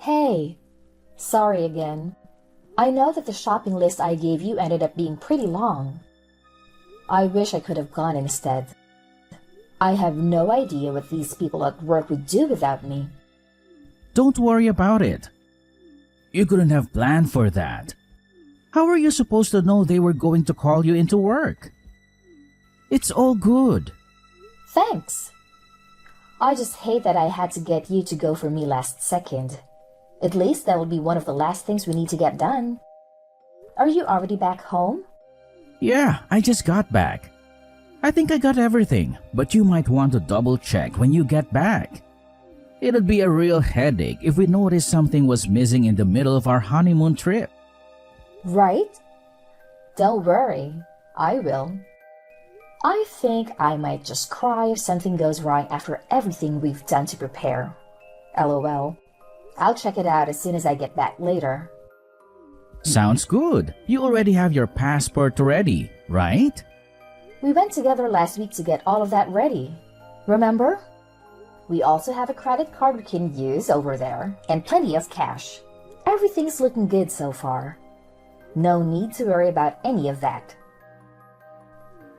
Hey, sorry again. I know that the shopping list I gave you ended up being pretty long. I wish I could have gone instead. I have no idea what these people at work would do without me. Don't worry about it. You couldn't have planned for that. How were you supposed to know they were going to call you into work? It's all good. Thanks. I just hate that I had to get you to go for me last second. At least that will be one of the last things we need to get done. Are you already back home? Yeah, I just got back. I think I got everything, but you might want to double check when you get back. It'd be a real headache if we noticed something was missing in the middle of our honeymoon trip. Right? Don't worry, I will. I think I might just cry if something goes wrong after everything we've done to prepare. LOL. I'll check it out as soon as I get back later. Sounds good. You already have your passport ready, right? We went together last week to get all of that ready. Remember? We also have a credit card we can use over there and plenty of cash. Everything's looking good so far. No need to worry about any of that.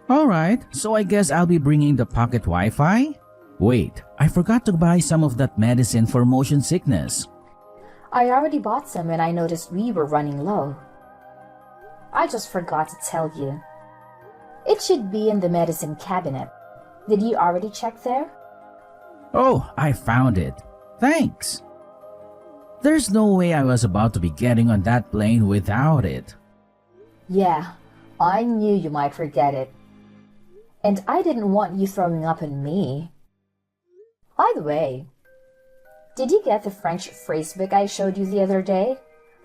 Alright, so I guess I'll be bringing the pocket Wi-Fi? Wait, I forgot to buy some of that medicine for motion sickness. I already bought some when I noticed we were running low. I just forgot to tell you. It should be in the medicine cabinet. Did you already check there? Oh, I found it. Thanks. There's no way I was about to be getting on that plane without it. Yeah, I knew you might forget it. And I didn't want you throwing up on me. By the way, did you get the French phrasebook I showed you the other day?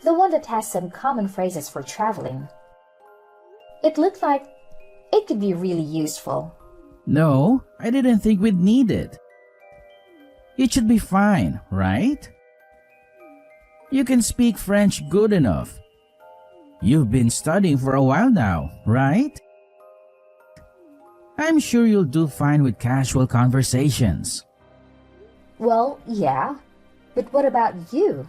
The one that has some common phrases for traveling. It looked like it could be really useful. No, I didn't think we'd need it. It should be fine, right? You can speak French good enough. You've been studying for a while now, right? I'm sure you'll do fine with casual conversations. Well, yeah, but what about you?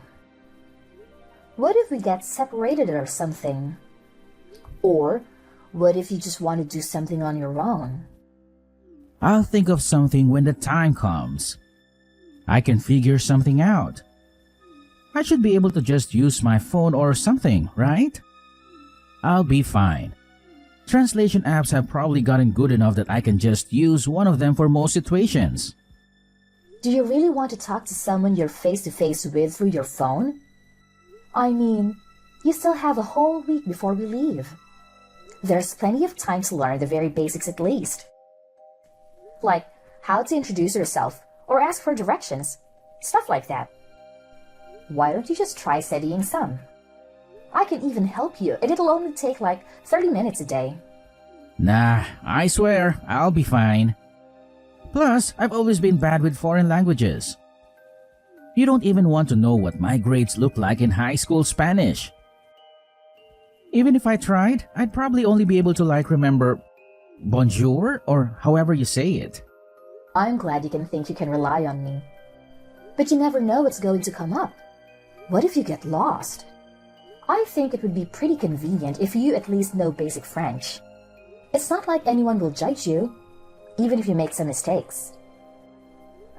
What if we get separated or something? Or what if you just want to do something on your own? I'll think of something when the time comes. I can figure something out. I should be able to just use my phone or something, right? I'll be fine. Translation apps have probably gotten good enough that I can just use one of them for most situations. Do you really want to talk to someone you're face-to-face with through your phone? I mean, you still have a whole week before we leave. There's plenty of time to learn the very basics at least. Like how to introduce yourself or ask for directions, stuff like that. Why don't you just try studying some? I can even help you, and it'll only take like 30 minutes a day. Nah, I swear, I'll be fine. Plus, I've always been bad with foreign languages. You don't even want to know what my grades look like in high school Spanish. Even if I tried, I'd probably only be able to remember bonjour or however you say it. I'm glad you can think you can rely on me. But you never know what's going to come up. What if you get lost? I think it would be pretty convenient if you at least know basic French. It's not like anyone will judge you, even if you make some mistakes.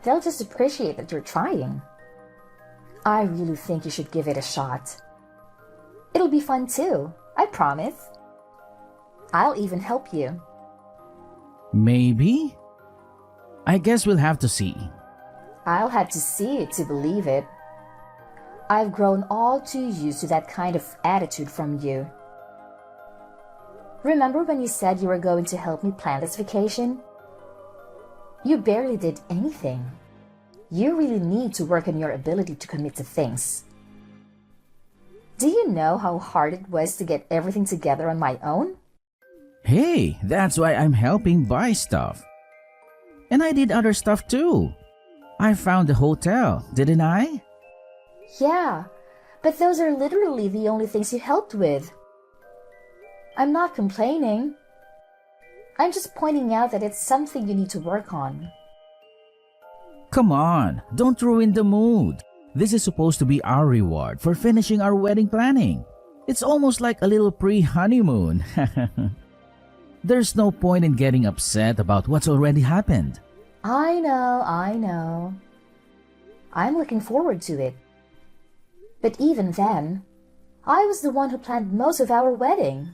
They'll just appreciate that you're trying. I really think you should give it a shot. It'll be fun too, I promise. I'll even help you. Maybe? I guess we'll have to see. I'll have to see it to believe it. I've grown all too used to that kind of attitude from you. Remember when you said you were going to help me plan this vacation? You barely did anything. You really need to work on your ability to commit to things. Do you know how hard it was to get everything together on my own? Hey, that's why I'm helping buy stuff. And I did other stuff too. I found the hotel, didn't I? Yeah, but those are literally the only things you helped with. I'm not complaining. I'm just pointing out that it's something you need to work on. Come on, don't ruin the mood. This is supposed to be our reward for finishing our wedding planning. It's almost like a little pre-honeymoon. There's no point in getting upset about what's already happened. I know. I'm looking forward to it. But even then, I was the one who planned most of our wedding.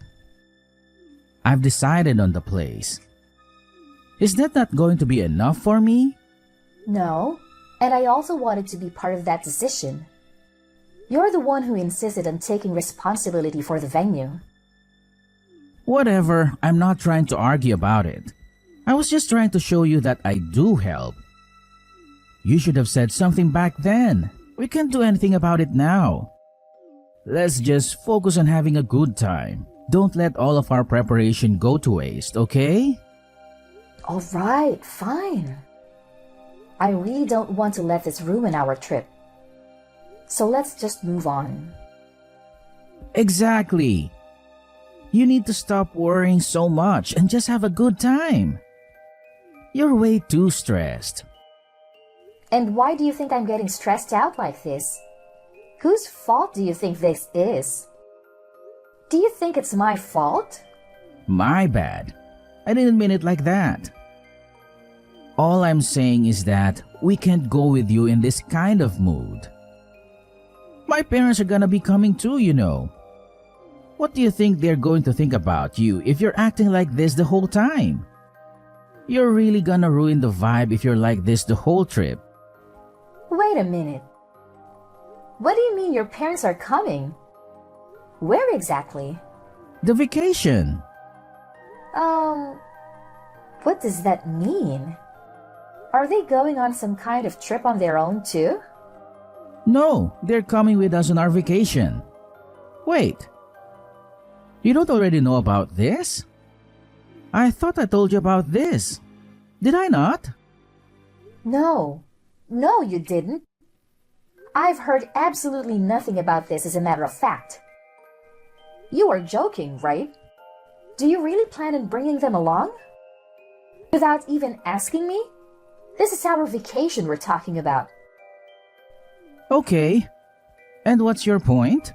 I've decided on the place. Is that not going to be enough for me? No, and I also wanted to be part of that decision. You're the one who insisted on taking responsibility for the venue. Whatever, I'm not trying to argue about it. I was just trying to show you that I do help. You should have said something back then. We can't do anything about it now. Let's just focus on having a good time. Don't let all of our preparation go to waste, okay? All right, fine. I really don't want to let this ruin our trip. So let's just move on. Exactly. You need to stop worrying so much and just have a good time. You're way too stressed. And why do you think I'm getting stressed out like this? Whose fault do you think this is? Do you think it's my fault? My bad. I didn't mean it like that. All I'm saying is that we can't go with you in this kind of mood. My parents are gonna be coming too, you know. What do you think they're going to think about you if you're acting like this the whole time? You're really gonna ruin the vibe if you're like this the whole trip. Wait a minute. What do you mean your parents are coming? Where exactly? The vacation. What does that mean? Are they going on some kind of trip on their own too? No, they're coming with us on our vacation. Wait. You don't already know about this? I thought I told you about this. Did I not? No, you didn't. I've heard absolutely nothing about this as a matter of fact. You are joking, right? Do you really plan on bringing them along? Without even asking me? This is our vacation we're talking about. Okay. And what's your point?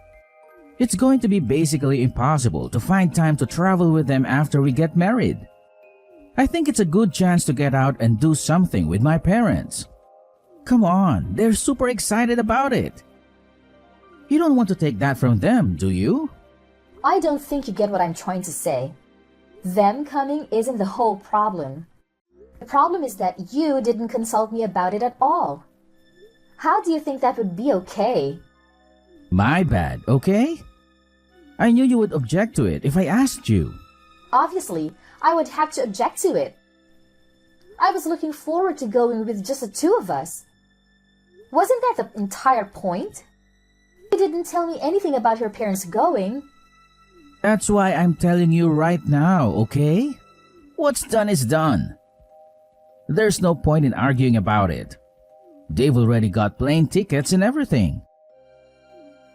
It's going to be basically impossible to find time to travel with them after we get married. I think it's a good chance to get out and do something with my parents. Come on, they're super excited about it. You don't want to take that from them, do you? I don't think you get what I'm trying to say. Them coming isn't the whole problem. The problem is that you didn't consult me about it at all. How do you think that would be okay? My bad, okay? I knew you would object to it if I asked you. Obviously, I would have to object to it. I was looking forward to going with just the two of us. Wasn't that the entire point? You didn't tell me anything about your parents going. That's why I'm telling you right now, okay? What's done is done. There's no point in arguing about it. They've already got plane tickets and everything.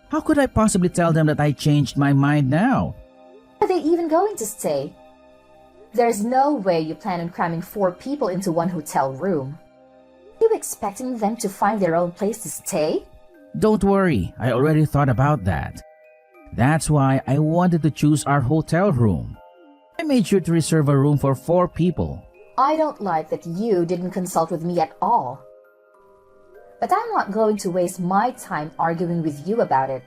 How could I possibly tell them that I changed my mind now? Are they even going to stay? There's no way you plan on cramming 4 people into one hotel room. Are you expecting them to find their own place to stay? Don't worry, I already thought about that. That's why I wanted to choose our hotel room. I made sure to reserve a room for 4 people. I don't like that you didn't consult with me at all. But I'm not going to waste my time arguing with you about it.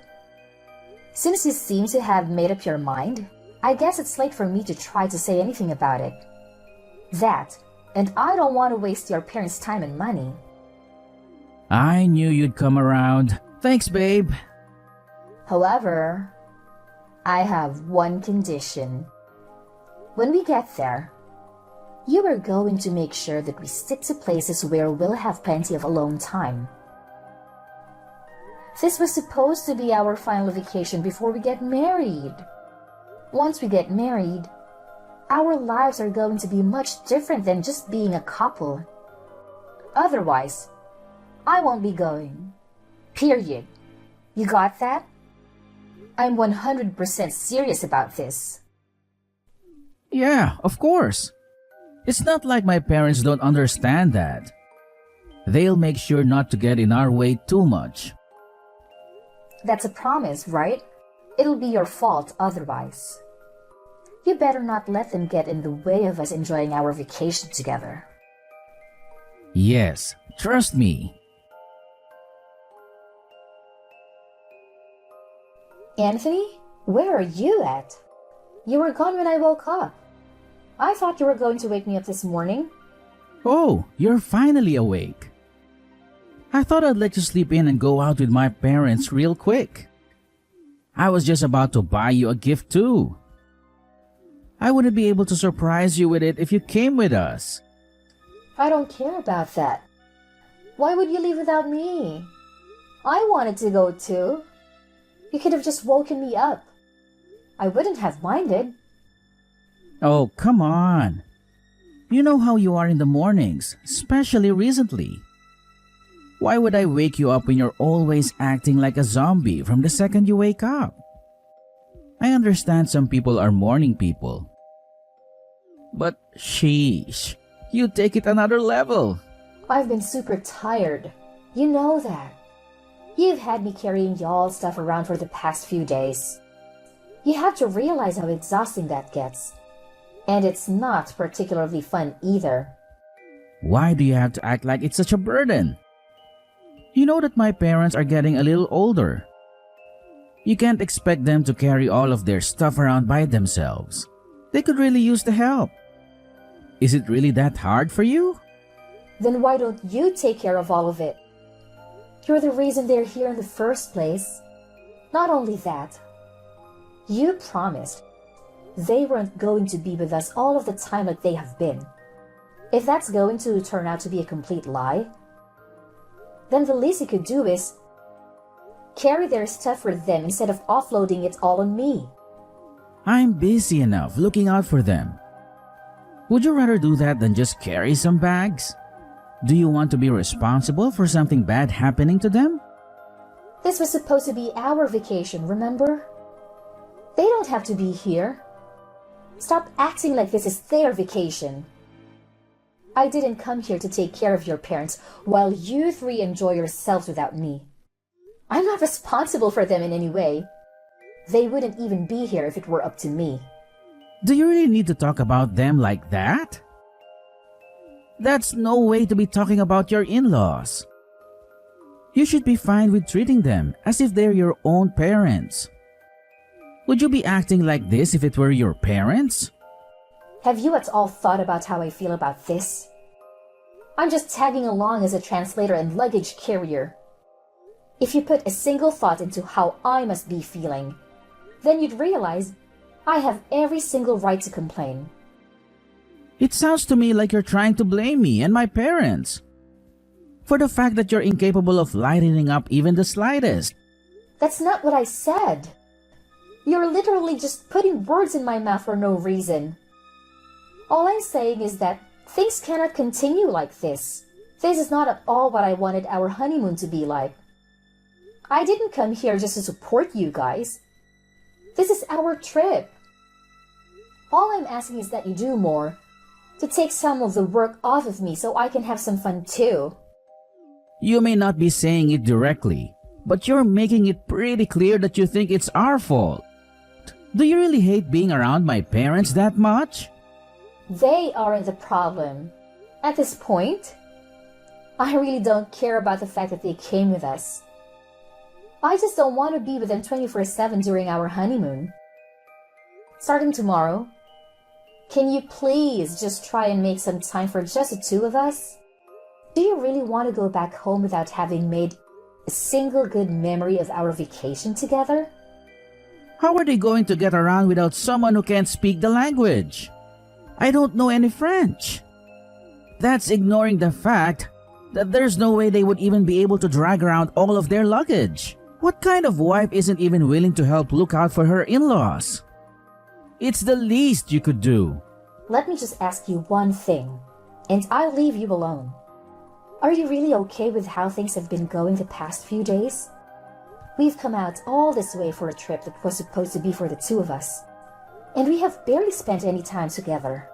Since you seem to have made up your mind, I guess it's late for me to try to say anything about it. That, and I don't want to waste your parents' time and money. I knew you'd come around. Thanks, babe. However, I have one condition. When we get there, you are going to make sure that we stick to places where we'll have plenty of alone time. This was supposed to be our final vacation before we get married. Once we get married, our lives are going to be much different than just being a couple. Otherwise, I won't be going. Period. You got that? I'm 100% serious about this. Yeah, of course. It's not like my parents don't understand that. They'll make sure not to get in our way too much. That's a promise, right? It'll be your fault otherwise. You better not let them get in the way of us enjoying our vacation together. Yes, trust me. Anthony, where are you at? You were gone when I woke up. I thought you were going to wake me up this morning. Oh, you're finally awake. I thought I'd let you sleep in and go out with my parents real quick. I was just about to buy you a gift too. I wouldn't be able to surprise you with it if you came with us. I don't care about that. Why would you leave without me? I wanted to go too. You could have just woken me up. I wouldn't have minded. Oh, come on. You know how you are in the mornings, especially recently. Why would I wake you up when you're always acting like a zombie from the second you wake up? I understand some people are morning people. But sheesh, you take it another level. I've been super tired. You know that. You've had me carrying y'all's stuff around for the past few days. You have to realize how exhausting that gets. And it's not particularly fun either. Why do you have to act like it's such a burden? You know that my parents are getting a little older. You can't expect them to carry all of their stuff around by themselves. They could really use the help. Is it really that hard for you? Then why don't you take care of all of it? You're the reason they're here in the first place. Not only that, you promised they weren't going to be with us all of the time like they have been. If that's going to turn out to be a complete lie, then the least you could do is carry their stuff for them instead of offloading it all on me. I'm busy enough looking out for them. Would you rather do that than just carry some bags? Do you want to be responsible for something bad happening to them? This was supposed to be our vacation, remember? They don't have to be here. Stop acting like this is their vacation. I didn't come here to take care of your parents while you three enjoy yourselves without me. I'm not responsible for them in any way. They wouldn't even be here if it were up to me. Do you really need to talk about them like that? That's no way to be talking about your in-laws. You should be fine with treating them as if they're your own parents. Would you be acting like this if it were your parents? Have you at all thought about how I feel about this? I'm just tagging along as a translator and luggage carrier. If you put a single thought into how I must be feeling, then you'd realize I have every single right to complain. It sounds to me like you're trying to blame me and my parents for the fact that you're incapable of lightening up even the slightest. That's not what I said. You're literally just putting words in my mouth for no reason. All I'm saying is that things cannot continue like this. This is not at all what I wanted our honeymoon to be like. I didn't come here just to support you guys. This is our trip. All I'm asking is that you do more to take some of the work off of me so I can have some fun too. You may not be saying it directly, but you're making it pretty clear that you think it's our fault. Do you really hate being around my parents that much? They aren't the problem. At this point, I really don't care about the fact that they came with us. I just don't want to be with them 24/7 during our honeymoon. Starting tomorrow, can you please just try and make some time for just the two of us? Do you really want to go back home without having made a single good memory of our vacation together? How are they going to get around without someone who can't speak the language? I don't know any French. That's ignoring the fact that there's no way they would even be able to drag around all of their luggage. What kind of wife isn't even willing to help look out for her in-laws? It's the least you could do. Let me just ask you one thing, and I'll leave you alone. Are you really okay with how things have been going the past few days? We've come out all this way for a trip that was supposed to be for the two of us, and we have barely spent any time together.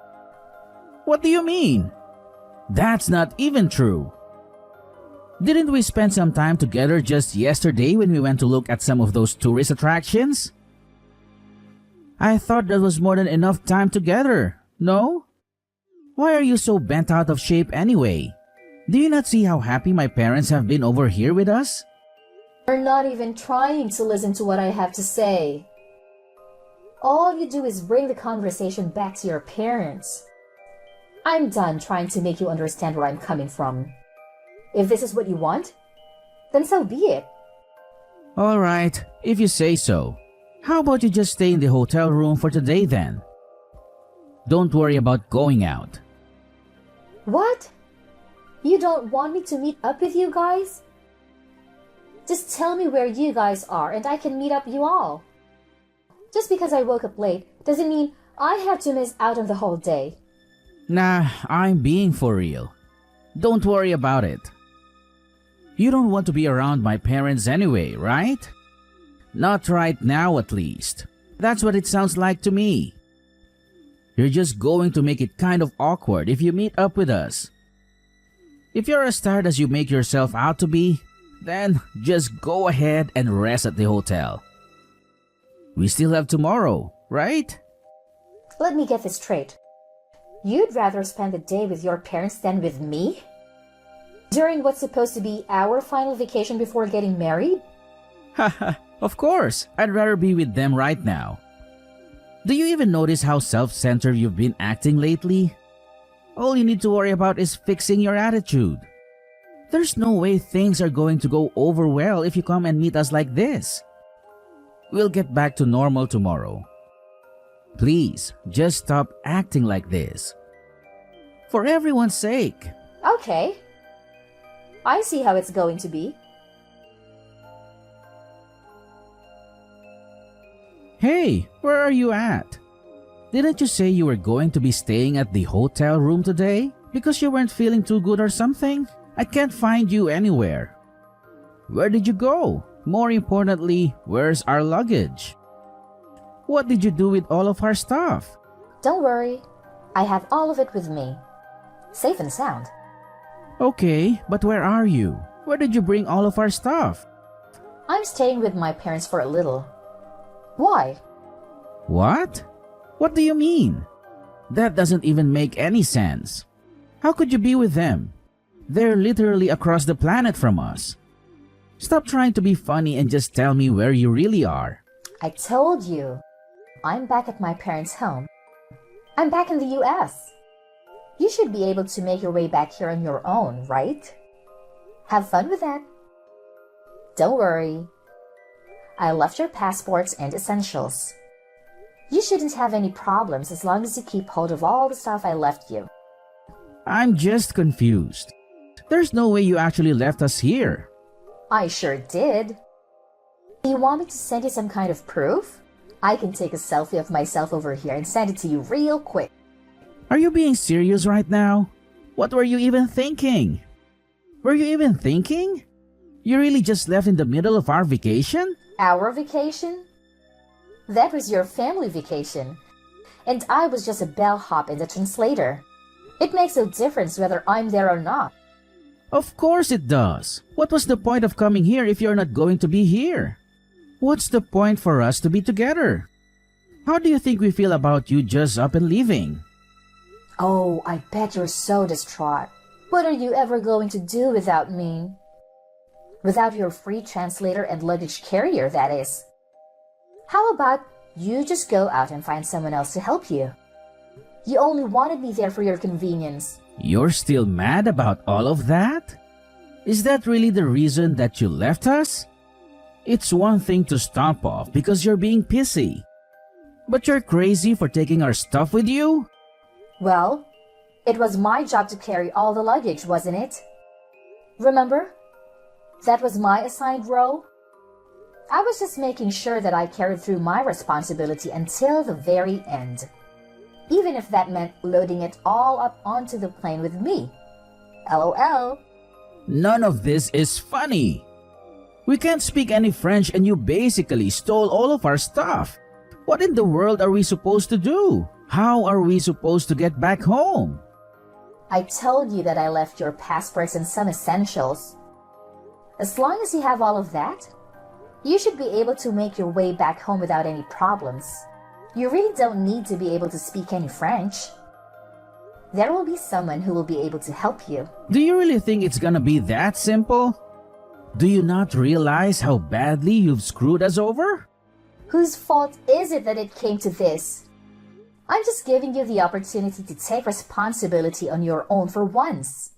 What do you mean? That's not even true. Didn't we spend some time together just yesterday when we went to look at some of those tourist attractions? I thought that was more than enough time together, no? Why are you so bent out of shape anyway? Do you not see how happy my parents have been over here with us? You're not even trying to listen to what I have to say. All you do is bring the conversation back to your parents. I'm done trying to make you understand where I'm coming from. If this is what you want, then so be it. Alright, if you say so. How about you just stay in the hotel room for today then? Don't worry about going out. What? You don't want me to meet up with you guys? Just tell me where you guys are and I can meet up you all. Just because I woke up late doesn't mean I have to miss out on the whole day. Nah, I'm being for real. Don't worry about it. You don't want to be around my parents anyway, right? Not right now at least. That's what it sounds like to me. You're just going to make it kind of awkward if you meet up with us. If you're as tired as you make yourself out to be, then just go ahead and rest at the hotel. We still have tomorrow, right? Let me get this straight. You'd rather spend the day with your parents than with me? During what's supposed to be our final vacation before getting married? Haha, of course, I'd rather be with them right now. Do you even notice how self-centered you've been acting lately? All you need to worry about is fixing your attitude. There's no way things are going to go over well if you come and meet us like this. We'll get back to normal tomorrow. Please, just stop acting like this. For everyone's sake. Okay. I see how it's going to be. Hey, where are you at? Didn't you say you were going to be staying at the hotel room today? Because you weren't feeling too good or something? I can't find you anywhere. Where did you go? More importantly, where's our luggage? What did you do with all of our stuff? Don't worry. I have all of it with me. Safe and sound. Okay, but where are you? Where did you bring all of our stuff? I'm staying with my parents for a little. Why? What? What do you mean? That doesn't even make any sense. How could you be with them? They're literally across the planet from us. Stop trying to be funny and just tell me where you really are. I told you. I'm back at my parents' home. I'm back in the US. You should be able to make your way back here on your own, right? Have fun with that. Don't worry. I left your passports and essentials. You shouldn't have any problems as long as you keep hold of all the stuff I left you. I'm just confused. There's no way you actually left us here. I sure did. Do you want me to send you some kind of proof? I can take a selfie of myself over here and send it to you real quick. Are you being serious right now? What were you even thinking? Were you even thinking? You really just left in the middle of our vacation? Our vacation? That was your family vacation. And I was just a bellhop in the translator. It makes no difference whether I'm there or not. Of course it does. What was the point of coming here if you're not going to be here? What's the point for us to be together? How do you think we feel about you just up and leaving? Oh, I bet you're so distraught. What are you ever going to do without me? Without your free translator and luggage carrier, that is. How about you just go out and find someone else to help you? You only wanted me there for your convenience. You're still mad about all of that? Is that really the reason that you left us? It's one thing to stomp off because you're being pissy. But you're crazy for taking our stuff with you? Well, it was my job to carry all the luggage, wasn't it? Remember? That was my assigned role. I was just making sure that I carried through my responsibility until the very end. Even if that meant loading it all up onto the plane with me. LOL. None of this is funny. We can't speak any French and you basically stole all of our stuff. What in the world are we supposed to do? How are we supposed to get back home? I told you that I left your passports and some essentials. As long as you have all of that, you should be able to make your way back home without any problems. You really don't need to be able to speak any French. There will be someone who will be able to help you. Do you really think it's gonna be that simple? Do you not realize how badly you've screwed us over? Whose fault is it that it came to this? I'm just giving you the opportunity to take responsibility on your own for once.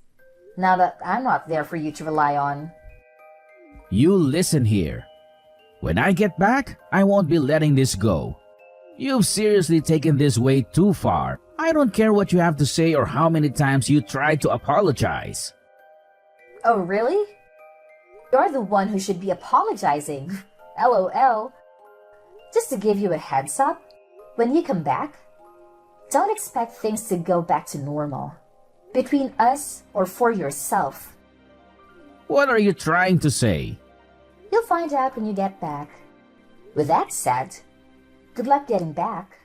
Now that I'm not there for you to rely on. You listen here. When I get back, I won't be letting this go. You've seriously taken this way too far. I don't care what you have to say or how many times you try to apologize. Oh, really? You're the one who should be apologizing. LOL. Just to give you a heads up, when you come back, don't expect things to go back to normal. Between us or for yourself. What are you trying to say? You'll find out when you get back. With that said, good luck getting back.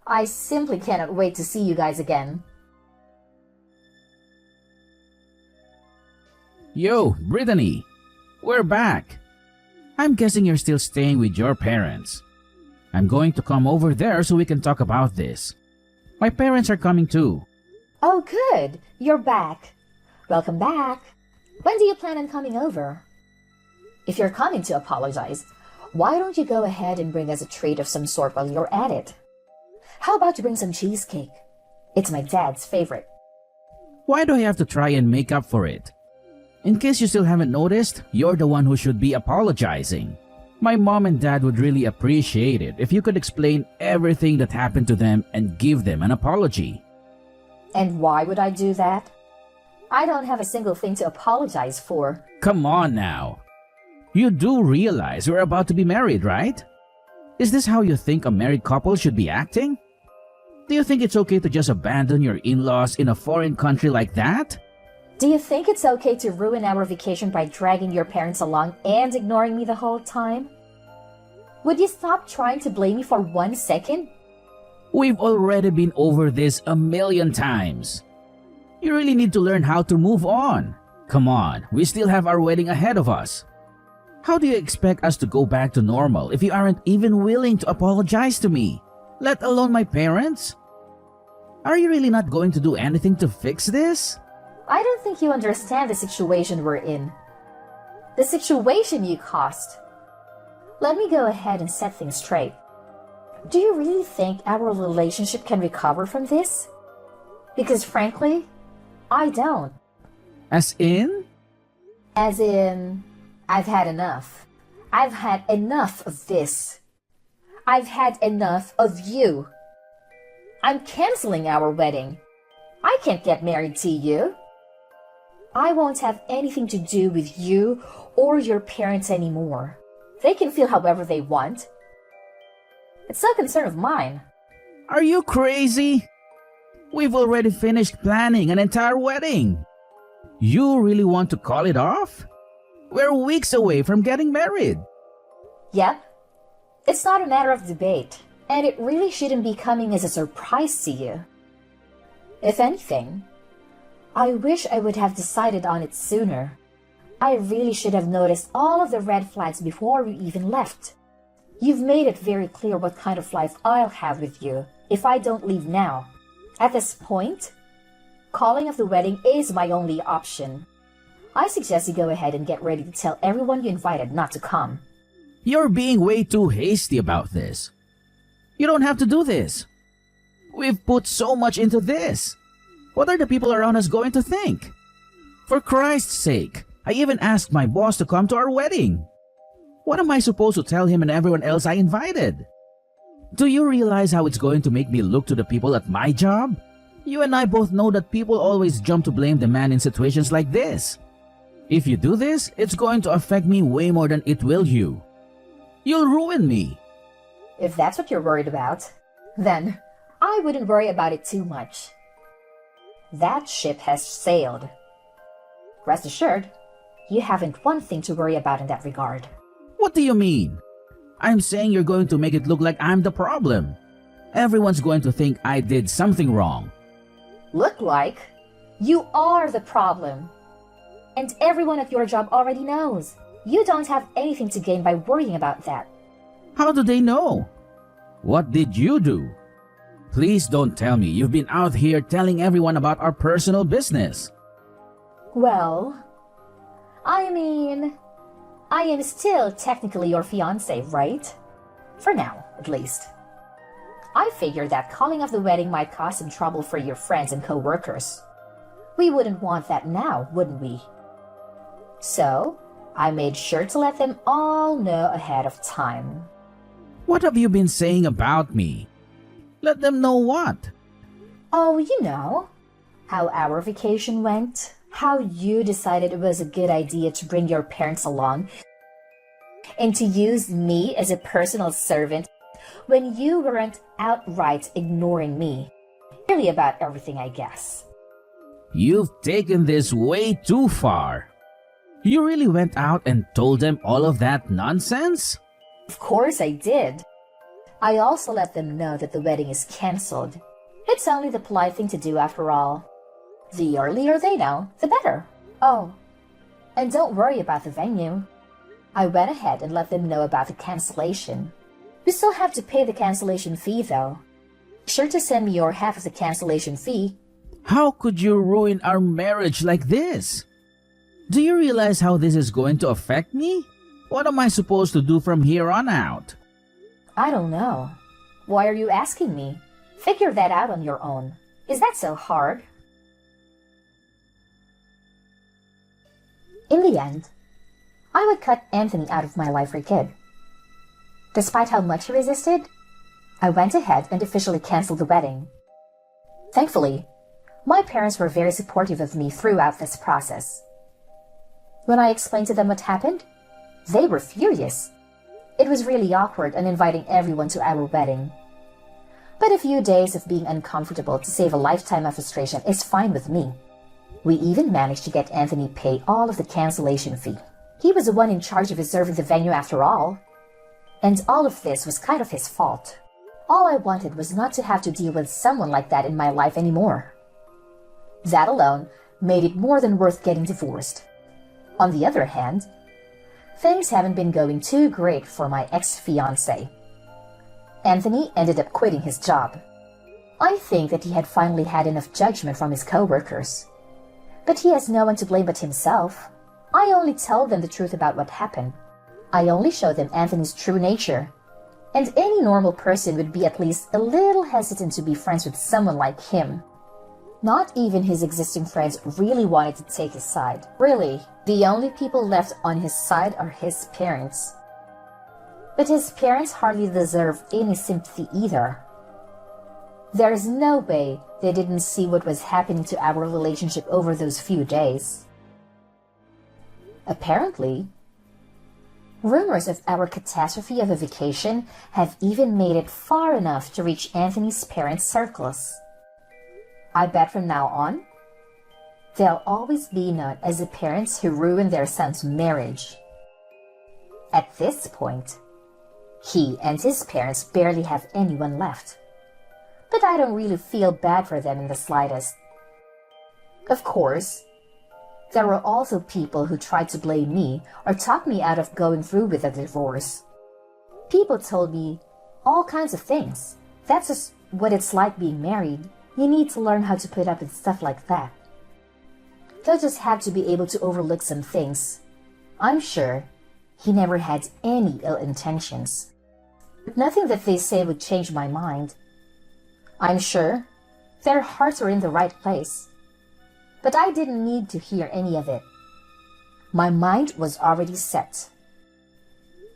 I simply cannot wait to see you guys again. Yo, Brittany. We're back. I'm guessing you're still staying with your parents. I'm going to come over there so we can talk about this. My parents are coming too. Oh, good. You're back. Welcome back. When do you plan on coming over? If you're coming to apologize, why don't you go ahead and bring us a treat of some sort while you're at it? How about you bring some cheesecake? It's my dad's favorite. Why do I have to try and make up for it? In case you still haven't noticed, you're the one who should be apologizing. My mom and dad would really appreciate it if you could explain everything that happened to them and give them an apology. And why would I do that? I don't have a single thing to apologize for. Come on now. You do realize we're about to be married, right? Is this how you think a married couple should be acting? Do you think it's okay to just abandon your in-laws in a foreign country like that? Do you think it's okay to ruin our vacation by dragging your parents along and ignoring me the whole time? Would you stop trying to blame me for 1 second? We've already been over this a million times. You really need to learn how to move on. Come on, we still have our wedding ahead of us. How do you expect us to go back to normal if you aren't even willing to apologize to me, let alone my parents? Are you really not going to do anything to fix this? I don't think you understand the situation we're in. The situation you caused. Let me go ahead and set things straight. Do you really think our relationship can recover from this? Because frankly, I don't. As in? As in, I've had enough. I've had enough of this. I've had enough of you. I'm canceling our wedding. I can't get married to you. I won't have anything to do with you or your parents anymore. They can feel however they want. It's no concern of mine. Are you crazy? We've already finished planning an entire wedding. You really want to call it off? We're weeks away from getting married. Yep. It's not a matter of debate, and it really shouldn't be coming as a surprise to you. If anything, I wish I would have decided on it sooner. I really should have noticed all of the red flags before we even left. You've made it very clear what kind of life I'll have with you if I don't leave now. At this point, calling off the wedding is my only option. I suggest you go ahead and get ready to tell everyone you invited not to come. You're being way too hasty about this. You don't have to do this. We've put so much into this. What are the people around us going to think? For Christ's sake, I even asked my boss to come to our wedding. What am I supposed to tell him and everyone else I invited? Do you realize how it's going to make me look to the people at my job? You and I both know that people always jump to blame the man in situations like this. If you do this, it's going to affect me way more than it will you. You'll ruin me. If that's what you're worried about, then I wouldn't worry about it too much. That ship has sailed. Rest assured, you haven't one thing to worry about in that regard. What do you mean? I'm saying you're going to make it look like I'm the problem. Everyone's going to think I did something wrong. Look like you are the problem. And everyone at your job already knows. You don't have anything to gain by worrying about that. How do they know? What did you do? Please don't tell me you've been out here telling everyone about our personal business. Well, I mean, I am still technically your fiancé, right? For now, at least. I figured that calling off the wedding might cause some trouble for your friends and co-workers. We wouldn't want that now, wouldn't we? So, I made sure to let them all know ahead of time. What have you been saying about me? Let them know what? Oh, you know, how our vacation went, how you decided it was a good idea to bring your parents along, and to use me as a personal servant when you weren't outright ignoring me. Really about everything, I guess. You've taken this way too far. You really went out and told them all of that nonsense? Of course I did. I also let them know that the wedding is cancelled. It's only the polite thing to do after all. The earlier they know, the better. Oh, and don't worry about the venue. I went ahead and let them know about the cancellation. You still have to pay the cancellation fee though. Be sure to send me your half of the cancellation fee. How could you ruin our marriage like this? Do you realize how this is going to affect me? What am I supposed to do from here on out? I don't know. Why are you asking me? Figure that out on your own. Is that so hard? In the end, I would cut Anthony out of my life for good. Despite how much he resisted, I went ahead and officially canceled the wedding. Thankfully, my parents were very supportive of me throughout this process. When I explained to them what happened, they were furious. It was really awkward uninviting everyone to our wedding. But a few days of being uncomfortable to save a lifetime of frustration is fine with me. We even managed to get Anthony pay all of the cancellation fee. He was the one in charge of reserving the venue after all. And all of this was kind of his fault. All I wanted was not to have to deal with someone like that in my life anymore. That alone made it more than worth getting divorced. On the other hand, things haven't been going too great for my ex-fiancé. Anthony ended up quitting his job. I think that he had finally had enough judgment from his co-workers. But he has no one to blame but himself. I only tell them the truth about what happened. I only show them Anthony's true nature. And any normal person would be at least a little hesitant to be friends with someone like him. Not even his existing friends really wanted to take his side. Really, the only people left on his side are his parents. But his parents hardly deserve any sympathy either. There is no way they didn't see what was happening to our relationship over those few days. Apparently, rumors of our catastrophe of a vacation have even made it far enough to reach Anthony's parents' circles. I bet from now on, they'll always be known as the parents who ruined their son's marriage. At this point, he and his parents barely have anyone left. But I don't really feel bad for them in the slightest. Of course, there were also people who tried to blame me or talk me out of going through with a divorce. People told me all kinds of things. That's just what it's like being married. You need to learn how to put up with stuff like that. They'll just have to be able to overlook some things. I'm sure he never had any ill intentions. Nothing that they say would change my mind. I'm sure their hearts were in the right place. But I didn't need to hear any of it. My mind was already set.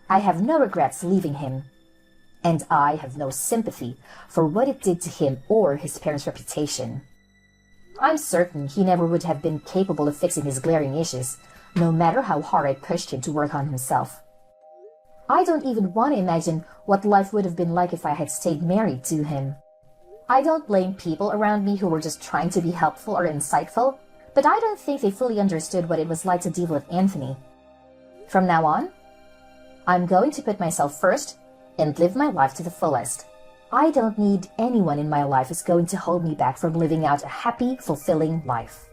I have no regrets leaving him. And I have no sympathy for what it did to him or his parents' reputation. I'm certain he never would have been capable of fixing his glaring issues, no matter how hard I pushed him to work on himself. I don't even want to imagine what life would have been like if I had stayed married to him. I don't blame people around me who were just trying to be helpful or insightful, but I don't think they fully understood what it was like to deal with Anthony. From now on, I'm going to put myself first and live my life to the fullest. I don't need anyone in my life who's going to hold me back from living out a happy, fulfilling life.